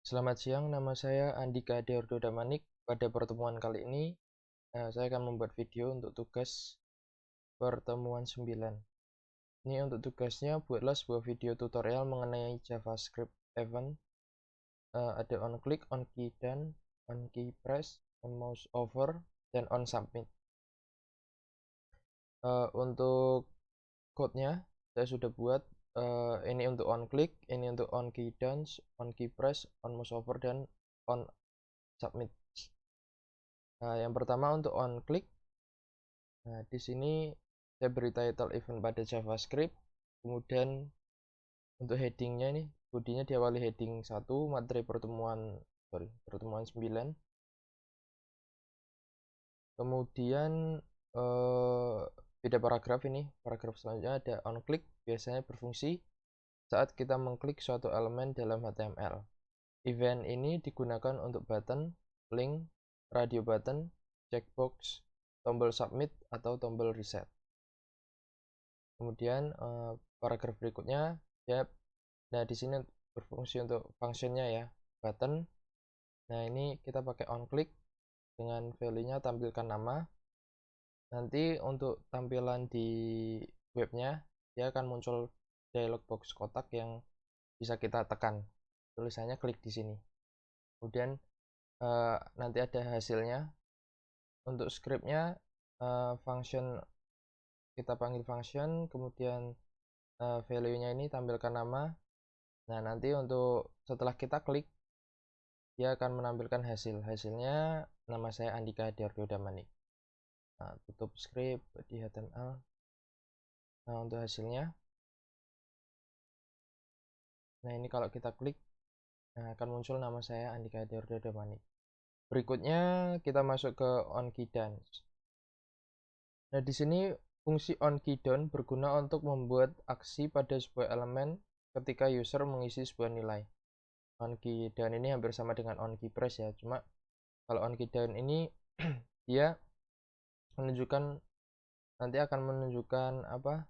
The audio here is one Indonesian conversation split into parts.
Selamat siang, nama saya Andika Deordo Damanik. Pada pertemuan kali ini, saya akan membuat video untuk tugas pertemuan 9. Ini untuk tugasnya, buatlah sebuah video tutorial mengenai JavaScript event. Ada on click, on key done, on key press, on mouse over, dan on submit. Untuk code-nya, saya sudah buat. Ini untuk on click, ini untuk on key done, on key press, on mouse over, dan on submit. Nah, yang pertama untuk on click. Nah, di sini saya beri title event pada JavaScript. Kemudian untuk headingnya ini, bodinya diawali heading 1, materi pertemuan 9. Kemudian beda paragraf ini. Paragraf selanjutnya ada on click, biasanya berfungsi saat kita mengklik suatu elemen dalam HTML. Event ini digunakan untuk button, link, radio button, checkbox, tombol submit, atau tombol reset. Kemudian paragraf berikutnya ya. Nah, di sini berfungsi untuk functionnya ya, button. Nah, ini kita pakai on click dengan value-nya tampilkan nama. Nanti untuk tampilan di webnya dia akan muncul dialog box kotak yang bisa kita tekan. Tulisannya klik di sini. Kemudian nanti ada hasilnya. Untuk scriptnya function kita panggil function, kemudian value-nya ini tampilkan nama. Nah, nanti untuk setelah kita klik, dia akan menampilkan hasilnya. Nama saya Andika Deordo Damanik. Nah, tutup script di HTML. Nah, untuk hasilnya, nah ini kalau kita klik, nah akan muncul nama saya Andika Deordo Damanik. Berikutnya kita masuk ke on key done. Nah, di sini fungsi on key done berguna untuk membuat aksi pada sebuah elemen ketika user mengisi sebuah nilai. On key done ini hampir sama dengan on key press ya, cuma kalau on key done ini dia menunjukkan, nanti akan menunjukkan apa,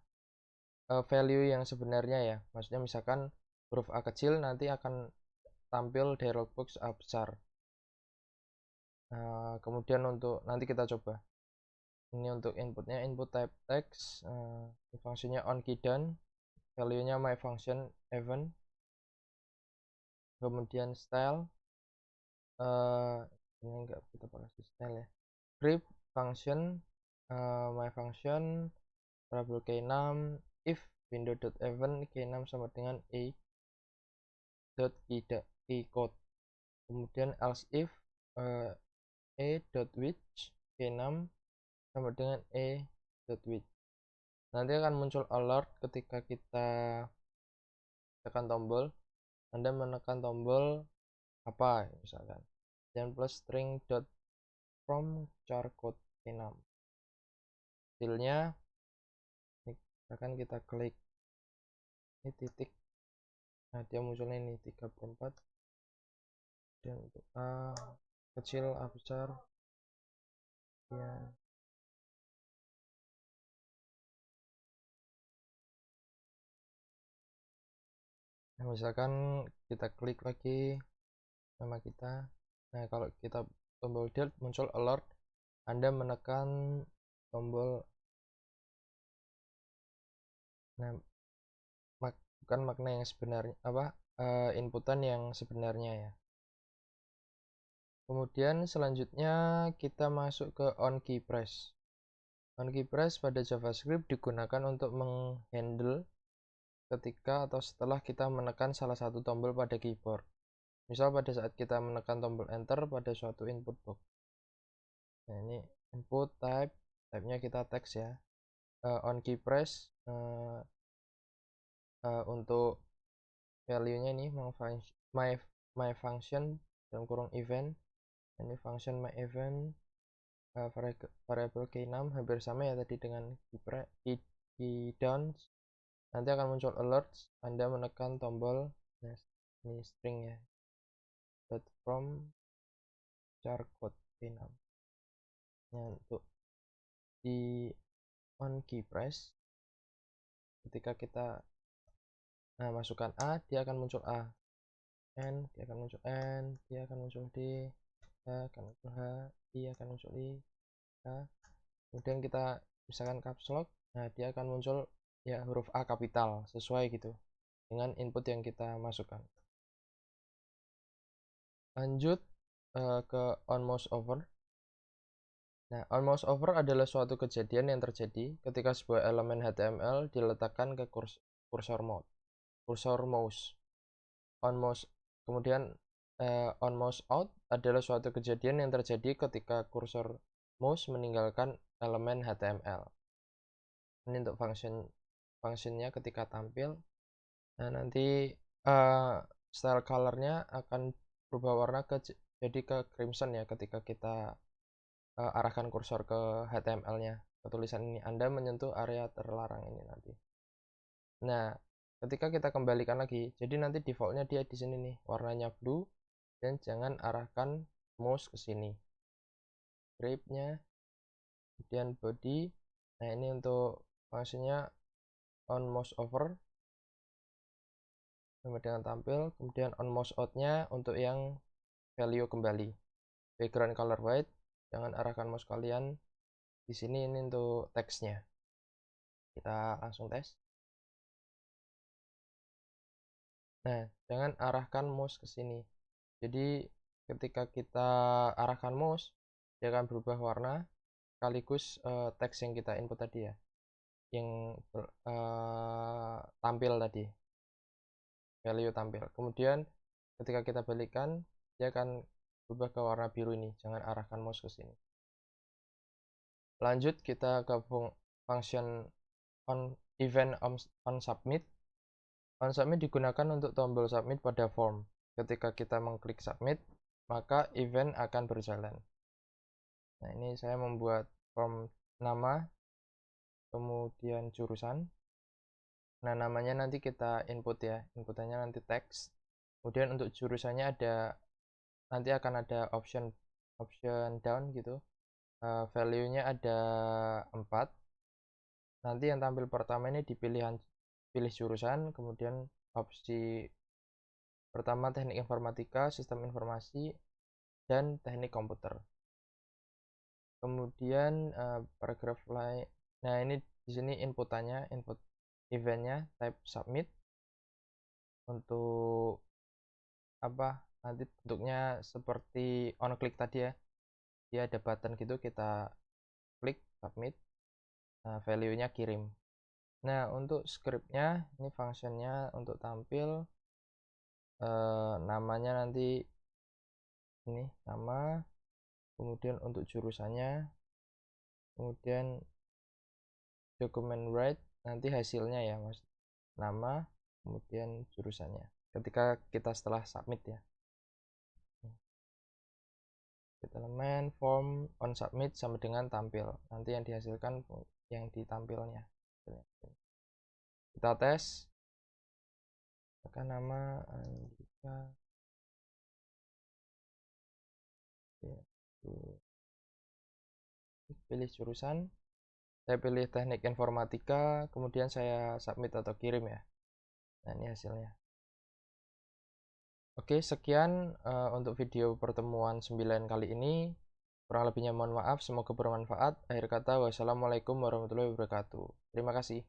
value yang sebenarnya ya. Maksudnya misalkan huruf A kecil, nanti akan tampil dialog box A besar. Kemudian untuk nanti kita coba. Ini untuk inputnya, input type text, fungsinya on key done, value-nya my function event. Kemudian style, ini enggak kita pakai style ya. Script function, my function variable k6 if window.event k6 sama dengan a.key code. Kemudian else if a.width k6 sama dengan a.width. Nanti akan muncul alert ketika kita tekan tombol. Anda menekan tombol apa misalkan, dan plus string dot from char code k6. Hasilnya akan kita klik ini titik. Nah, dia munculnya ini 34. Dan untuk A kecil, A besar ya. Nah, misalkan kita klik lagi nama kita. Nah, kalau kita tombol delete muncul alert Anda menekan tombol. Nah, bukan makna yang sebenarnya apa, inputan yang sebenarnya ya. Kemudian selanjutnya kita masuk ke on key press. On key press pada JavaScript digunakan untuk menghandle ketika atau setelah kita menekan salah satu tombol pada keyboard. Misal pada saat kita menekan tombol enter pada suatu input box. Nah, ini input type-nya kita teks ya. On key press untuk value-nya ini my function dalam kurung event. Ini function my event variable k6 hampir sama ya tadi dengan key down. Nanti akan muncul alert Anda menekan tombol, nah, ini string ya, dot from char code k6. Nah, untuk di on key press ketika kita masukkan A, dia akan muncul A. N, dia akan muncul N, dia akan muncul D, dia akan muncul H, I akan muncul I, K. Kemudian kita misalkan caps lock, nah dia akan muncul ya huruf A kapital sesuai gitu dengan input yang kita masukkan. Lanjut ke on mouse over. Nah, on mouse over adalah suatu kejadian yang terjadi ketika sebuah elemen HTML diletakkan ke kursor mouse. On mouse, kemudian on mouse out adalah suatu kejadian yang terjadi ketika kursor mouse meninggalkan elemen HTML. Ini untuk functionnya ketika tampil. Nah, nanti style colornya akan berubah warna jadi ke crimson ya ketika kita arahkan kursor ke HTML-nya, ke tulisan ini. Anda menyentuh area terlarang ini nanti. Nah, ketika kita kembalikan lagi, jadi nanti defaultnya dia di sini nih, warnanya blue, dan jangan arahkan mouse ke sini. Gripnya, kemudian body. Nah, ini untuk fungsinya on mouse over sama dengan tampil. Kemudian on mouse out-nya untuk yang value kembali. Background color white, jangan arahkan mouse kalian di sini, ini untuk teksnya. Kita langsung tes. Nah, jangan arahkan mouse ke sini. Jadi ketika kita arahkan mouse, dia akan berubah warna sekaligus teks yang kita input tadi ya, yang tampil tadi, value tampil. Kemudian ketika kita balikan, dia akan berubah ke warna biru ini. Jangan arahkan mouse ke sini. Lanjut kita ke function on event on submit. On submit digunakan untuk tombol submit pada form. Ketika kita mengklik submit, maka event akan berjalan. Nah, ini saya membuat form nama, kemudian jurusan. Nah, namanya nanti kita input ya, inputannya nanti teks. Kemudian untuk jurusannya nanti akan ada option down gitu. Value-nya ada 4. Nanti yang tampil pertama ini pilih jurusan, kemudian opsi pertama teknik informatika, sistem informasi, dan teknik komputer. Kemudian paragraf lain. Nah, ini di sini input eventnya type submit. Untuk apa? Nanti bentuknya seperti on click tadi ya. Dia ada button gitu, kita klik submit. Nah, value-nya kirim. Nah, untuk scriptnya ini functionnya untuk tampil namanya nanti ini nama, kemudian untuk jurusannya, kemudian document write nanti hasilnya ya mas, nama, kemudian jurusannya ketika kita setelah submit ya. Elemen form on submit sama dengan tampil, nanti yang dihasilkan yang ditampilnya. Kita tes, tekan nama Andika ya, pilih jurusan, saya pilih teknik informatika, kemudian saya submit atau kirim ya. Nah, ini hasilnya. Oke, sekian untuk video pertemuan 9 kali ini. Kurang lebihnya mohon maaf, semoga bermanfaat. Akhir kata, wassalamualaikum warahmatullahi wabarakatuh. Terima kasih.